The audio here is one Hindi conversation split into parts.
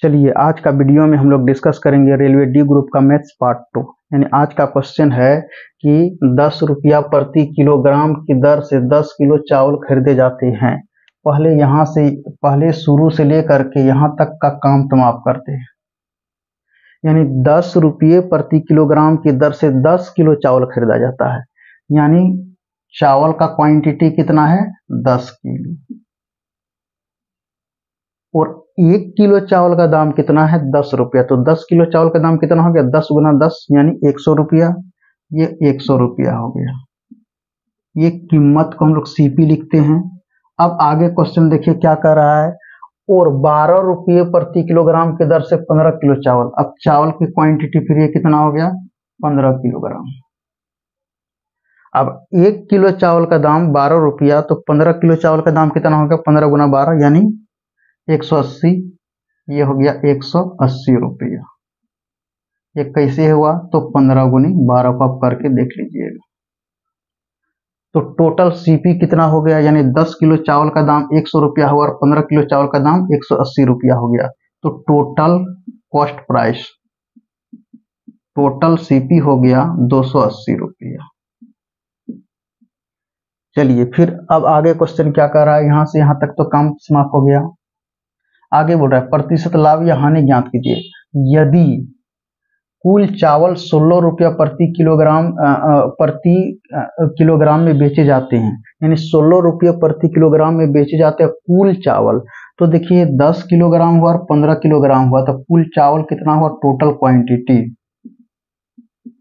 चलिए आज का वीडियो में हम लोग डिस्कस करेंगे रेलवे डी ग्रुप का मैथ्स पार्ट 2। यानी आज का क्वेश्चन है कि 10 रुपया प्रति किलोग्राम की दर से 10 किलो चावल खरीदे जाते हैं। पहले शुरू से लेकर के यहाँ तक का काम समाप्त करते हैं। यानी 10 रुपये प्रति किलोग्राम की दर से 10 किलो चावल खरीदा जाता है। यानी चावल का क्वांटिटी कितना है? 10 किलो। और 1 किलो चावल का दाम कितना है? 10 रुपया। तो 10 किलो चावल का दाम कितना हो गया? 10 गुना 10 यानी 100 रुपया। ये 100 रुपया हो गया। ये कीमत को हम लोग सीपी लिखते हैं। अब आगे क्वेश्चन देखिए क्या कर रहा है। और 12 रुपये प्रति किलोग्राम की दर से 15 किलो चावल। अब चावल की क्वांटिटी फिर ये कितना हो गया? 15 किलोग्राम। अब 1 किलो चावल का दाम 12 रुपया, तो 15 किलो चावल का दाम कितना हो गया? 15 गुना 12 यानी 180। ये हो गया 180 रुपया। ये कैसे हुआ? तो 15 गुनी 12 को आप करके देख लीजिएगा। तो टोटल सीपी कितना हो गया? यानी 10 किलो चावल का दाम 100 रुपया हुआ और 15 किलो चावल का दाम 180 रुपया हो गया। तो total cost price, total CP हो गया 280 रुपया। चलिए फिर अब आगे क्वेश्चन क्या कर रहा है। यहां से यहां तक तो काम समाप्त हो गया। आगे बोल रहा है प्रतिशत लाभ या हानि ज्ञात कीजिए। यदि कुल चावल 16 रुपया प्रति किलोग्राम में बेचे जाते हैं, यानी 16 रुपये प्रति किलोग्राम में बेचे जाते हैं कुल चावल, तो देखिए 10 किलोग्राम हुआ और 15 किलोग्राम हुआ, तो कुल चावल कितना हुआ?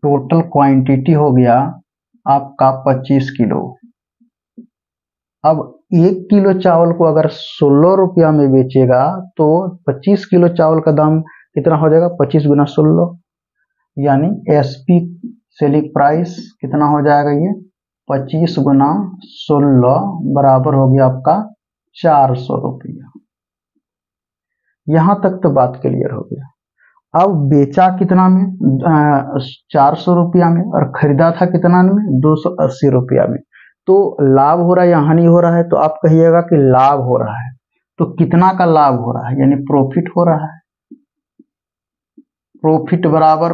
टोटल क्वांटिटी हो गया आपका 25 किलो। अब 1 किलो चावल को अगर 16 रुपया में बेचेगा तो 25 किलो चावल का दाम कितना हो जाएगा? 25 गुना 16 यानी एसपी सेलिंग प्राइस कितना हो जाएगा? ये 25 गुना 16 बराबर हो गया आपका 400 रुपया। यहां तक तो बात क्लियर हो गया। अब बेचा कितना में? 400 रुपया में, और खरीदा था कितना में? 280 रुपया में। तो लाभ हो रहा है या हानि हो रहा है? तो आप कहिएगा कि लाभ हो रहा है। तो कितना का लाभ हो रहा है? यानी प्रॉफिट हो रहा है। प्रॉफिट बराबर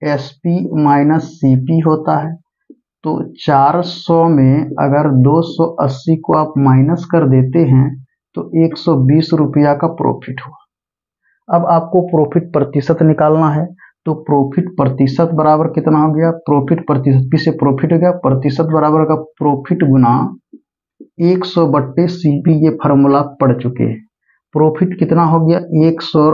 एसपी माइनस सीपी होता है। तो 400 में अगर 280 को आप माइनस कर देते हैं तो 120 रुपया का प्रॉफिट हुआ। अब आपको प्रॉफिट प्रतिशत निकालना है। तो प्रॉफिट प्रतिशत बराबर कितना हो गया? प्रॉफिट प्रतिशत, पी से प्रॉफिट हो गया, प्रतिशत बराबर होगा प्रॉफिट गुना 100 बट्टे सीपी। ये फार्मूला पढ़ चुके हैं। प्रॉफिट कितना हो गया? 100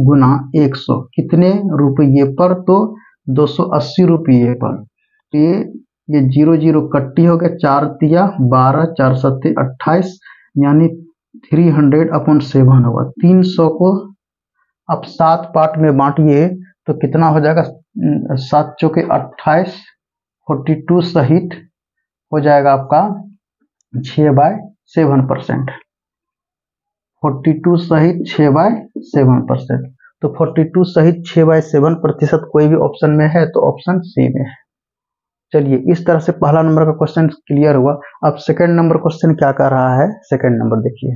गुना 100 कितने रुपये पर? तो 280 रुपये पर। ये 0 कट्टी हो गया, 4 तिया 12, 4 सत्ते 28 यानी 300/7 होगा। 300 को अब 7 पार्ट में बांटिए तो कितना हो जाएगा? 7 चौके 28, 42 सहित हो जाएगा आपका 6/7%। 42 सहित 6/7%। तो 42 सहित 6/7% कोई भी ऑप्शन में है तो ऑप्शन सी में है। चलिए इस तरह से पहला नंबर का क्वेश्चन क्लियर हुआ। अब सेकंड नंबर क्वेश्चन क्या कर रहा है? सेकंड नंबर देखिए।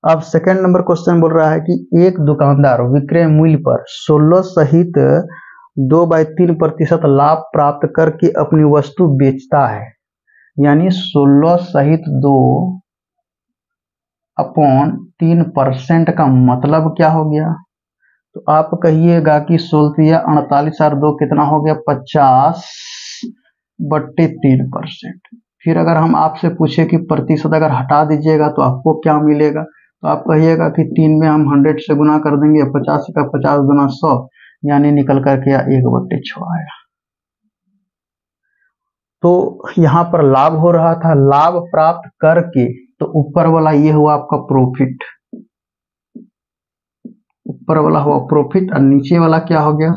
अब सेकंड नंबर क्वेश्चन बोल रहा है कि एक दुकानदार विक्रय मूल्य पर 16 सहित 2/3% लाभ प्राप्त करके अपनी वस्तु बेचता है। यानी 16 सहित 2/3% का मतलब क्या हो गया? तो आप कहिएगा कि 16 48 और 2 कितना हो गया? 50/3%। फिर अगर हम आपसे पूछे कि प्रतिशत अगर हटा दीजिएगा तो आपको क्या मिलेगा? तो आप कहिएगा कि 3 में हम 100 से गुना कर देंगे, 50 का 50 गुना 100 यानी निकल करके 1/6 आया। तो यहाँ पर लाभ हो रहा था, लाभ प्राप्त करके, तो ऊपर वाला ये हुआ आपका प्रॉफिट। ऊपर वाला हुआ प्रॉफिट और नीचे वाला क्या हो गया?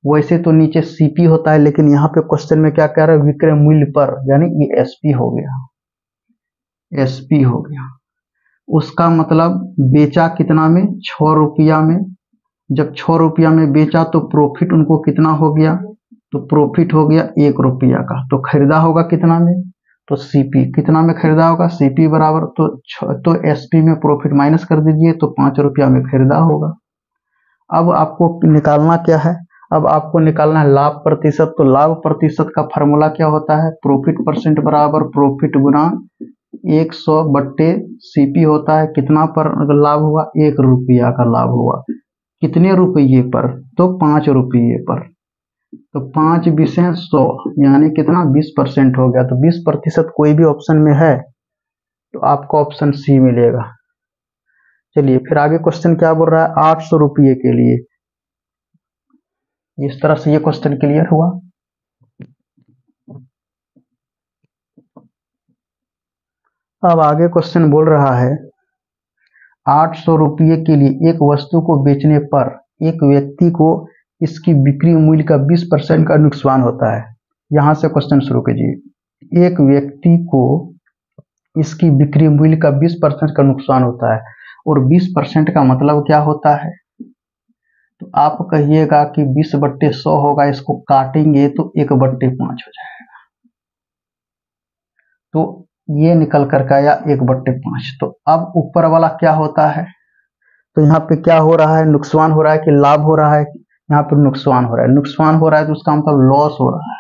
वैसे तो नीचे सीपी होता है, लेकिन यहाँ पे क्वेश्चन में क्या कह रहा है? विक्रय मूल्य पर, यानी ये एसपी हो गया। एसपी हो गया, उसका मतलब बेचा कितना में? 6 रुपया में। जब 6 रुपया में बेचा तो प्रॉफिट उनको कितना हो गया? तो प्रॉफिट हो गया 1 रुपया का। तो खरीदा होगा कितना में, तो सीपी कितना में खरीदा होगा, सीपी बराबर तो एसपी में प्रॉफिट माइनस कर दीजिए, तो 5 रुपया में खरीदा होगा। अब आपको निकालना क्या है, अब आपको निकालना है लाभ प्रतिशत। तो लाभ प्रतिशत का फॉर्मूला क्या होता है, प्रॉफिट परसेंट बराबर प्रॉफिट गुना 100 बट्टे सीपी होता है। कितना पर लाभ हुआ, 1 रुपया का लाभ हुआ। कितने रुपये पर, तो 5 रुपये पर। तो 5 बीसे 100 यानी कितना 20% हो गया। तो 20% कोई भी ऑप्शन में है तो आपको ऑप्शन सी मिलेगा। चलिए फिर आगे क्वेश्चन क्या बोल रहा है, 800 रुपये के लिए। इस तरह से ये क्वेश्चन क्लियर हुआ। अब आगे क्वेश्चन बोल रहा है 800 रुपये के लिए एक वस्तु को बेचने पर एक व्यक्ति को इसकी बिक्री मूल्य का 20% का नुकसान होता है। यहां से क्वेश्चन शुरू कीजिए। एक व्यक्ति को इसकी बिक्री मूल्य का 20% का नुकसान होता है, और 20% का मतलब क्या होता है, तो आप कहिएगा कि 20/100 होगा, इसको काटेंगे तो 1/5 हो जाएगा। तो ये निकल कर आया 1/5। तो अब ऊपर वाला क्या होता है, तो यहाँ पे क्या हो रहा है, नुकसान हो रहा है कि लाभ हो रहा है, यहाँ पे नुकसान हो रहा है। नुकसान हो रहा है तो उसका मतलब लॉस हो रहा है।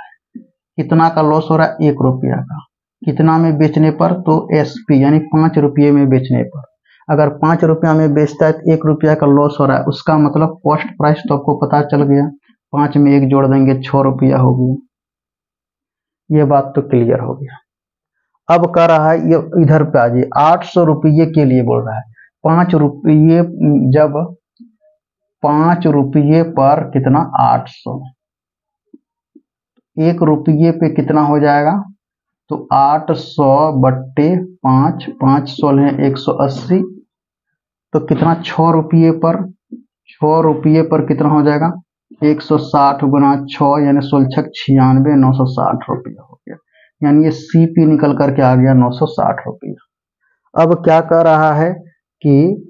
कितना का लॉस हो रहा है, 1 रुपया का। कितना में बेचने पर, तो एसपी यानी 5 रुपये में बेचने पर। अगर 5 रुपया में बेचता है तो 1 रुपया का लॉस हो रहा है, उसका मतलब कॉस्ट प्राइस तो आपको पता चल गया। 5 में 1 जोड़ देंगे 6 रुपया हो गया। ये बात तो क्लियर हो गया। अब कह रहा है ये इधर पे आ जाइए, 800 रुपये के लिए बोल रहा है। 5 रुपये, जब 5 रुपये पर कितना 800, 1 रुपये पे कितना हो जाएगा, तो 800/5, 5 16 180, तो कितना 6 रुपये पर, 6 रुपये पर कितना हो जाएगा 160 गुना 6 यानी 16 96 960 रुपया हो गया। यानी ये सीपी निकल करके आ गया 960 रुपया। अब क्या कर रहा है कि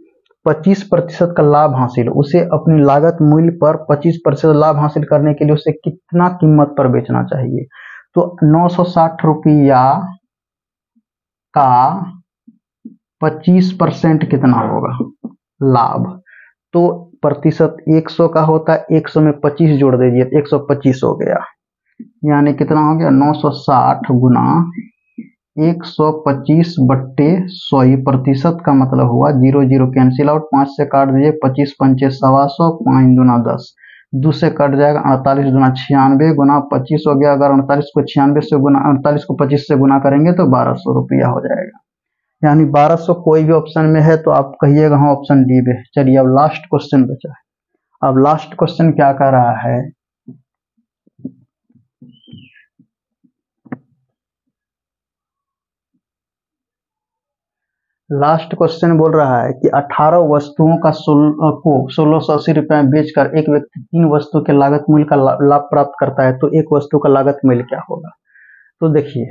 25% का लाभ हासिल, उसे अपनी लागत मूल्य पर 25% लाभ हासिल करने के लिए उसे कितना कीमत पर बेचना चाहिए। तो 960 रुपया का 25% कितना होगा लाभ, तो प्रतिशत 100 का होता है, 100 में 25 जोड़ दीजिए, 125 हो गया। यानी कितना हो गया 960 गुना 125/100। ये प्रतिशत का मतलब हुआ 0 0 कैंसिल आउट, 5 से काट दीजिए, 25 पंचे 125, 5 दूना 10, 2 से कट जाएगा, 48 दूना 96 गुना 25 हो गया। अगर 48 को 96 से गुना, 48 को 25 से गुना करेंगे तो 1200 रुपया हो जाएगा। यानी 1200 कोई भी ऑप्शन में है तो आप कहिएगा हाँ ऑप्शन डी पे। चलिए अब लास्ट क्वेश्चन बचा है। अब लास्ट क्वेश्चन क्या कर रहा है, लास्ट क्वेश्चन बोल रहा है कि 18 वस्तुओं का 1680 रुपये में बेचकर एक व्यक्ति 3 वस्तु के लागत मूल्य का लाभ प्राप्त करता है, तो एक वस्तु का लागत मूल्य क्या होगा। तो देखिए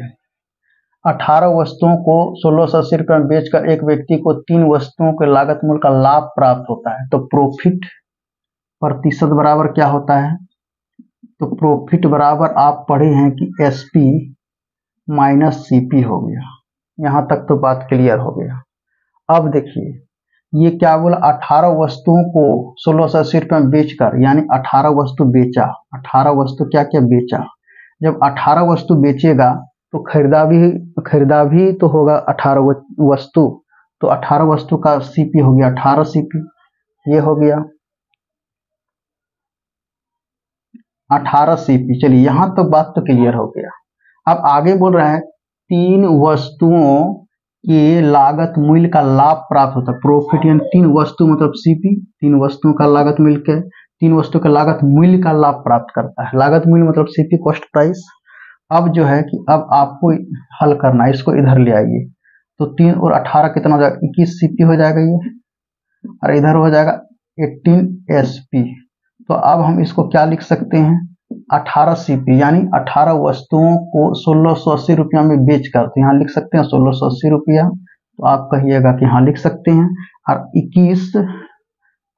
18 वस्तुओं को 1680 रुपये में बेचकर एक व्यक्ति को 3 वस्तुओं के लागत मूल्य का लाभ प्राप्त होता है, तो प्रॉफिट प्रतिशत बराबर क्या होता है, तो प्रॉफिट बराबर आप पढ़े हैं कि एसपी माइनस सीपी हो गया। यहां तक तो बात क्लियर हो गया। अब देखिए ये क्या बोला, 18 वस्तुओं को 1680 रुपये में बेचकर, यानी 18 वस्तु बेचा, 18 वस्तु क्या क्या बेचा। जब 18 वस्तु बेचेगा तो खरीदा भी तो होगा 18 वस्तु, तो 18 वस्तु का सीपी हो गया 18 सीपी, ये हो गया 18 सीपी। चलिए यहां तो बात तो क्लियर हो गया। अब आगे बोल रहा है 3 वस्तुओं के लागत मूल्य का लाभ प्राप्त होता है, प्रॉफिट यानी 3 वस्तु मतलब सीपी, 3 वस्तुओं का लागत मिलकर 3 वस्तु का लागत मूल्य का लाभ प्राप्त करता है। लागत मूल्य मतलब सीपी कॉस्ट प्राइस। अब जो है कि अब आपको हल करना है, इसको इधर ले आइए, तो 3 और 18 कितना हो जाएगा 21 सीपी हो जाएगा ये, और इधर हो जाएगा 18 एसपी। तो अब हम इसको क्या लिख सकते हैं 18 सीपी, यानी 18 वस्तुओं को 1680 रुपया में बेचकर, तो यहाँ लिख सकते हैं 1680 रुपया, तो आप कहिएगा कि हाँ लिख सकते हैं। और 21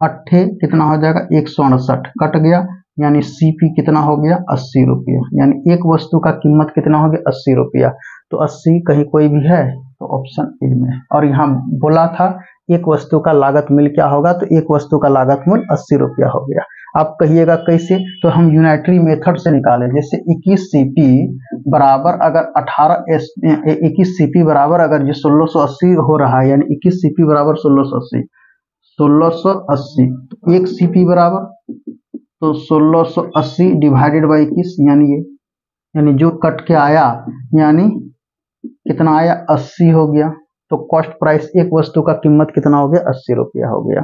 अट्ठे कितना हो जाएगा 168 कट गया, यानी सीपी कितना हो गया 80 रुपया, यानी एक वस्तु का कीमत कितना हो गया 80 रुपया। तो 80 कहीं कोई भी है तो ऑप्शन ए में। और यहाँ बोला था एक वस्तु का लागत मूल्य क्या होगा, तो एक वस्तु का लागत मूल्य 80 रुपया हो गया। आप कहिएगा कैसे, तो हम यूनाइटरी मेथड से निकालें। जैसे 21 सीपी बराबर अगर 21 सीपी बराबर अगर जो 1680 हो रहा है, यानी 21 सीपी बराबर 1680, 1680 तो एक सीपी बराबर तो 1680 डिवाइडेड बाई 21, यानी ये, यानी जो कट के आया यानी कितना आया 80 हो गया। तो कॉस्ट प्राइस एक वस्तु का कीमत कितना हो गया 80 रुपया हो गया।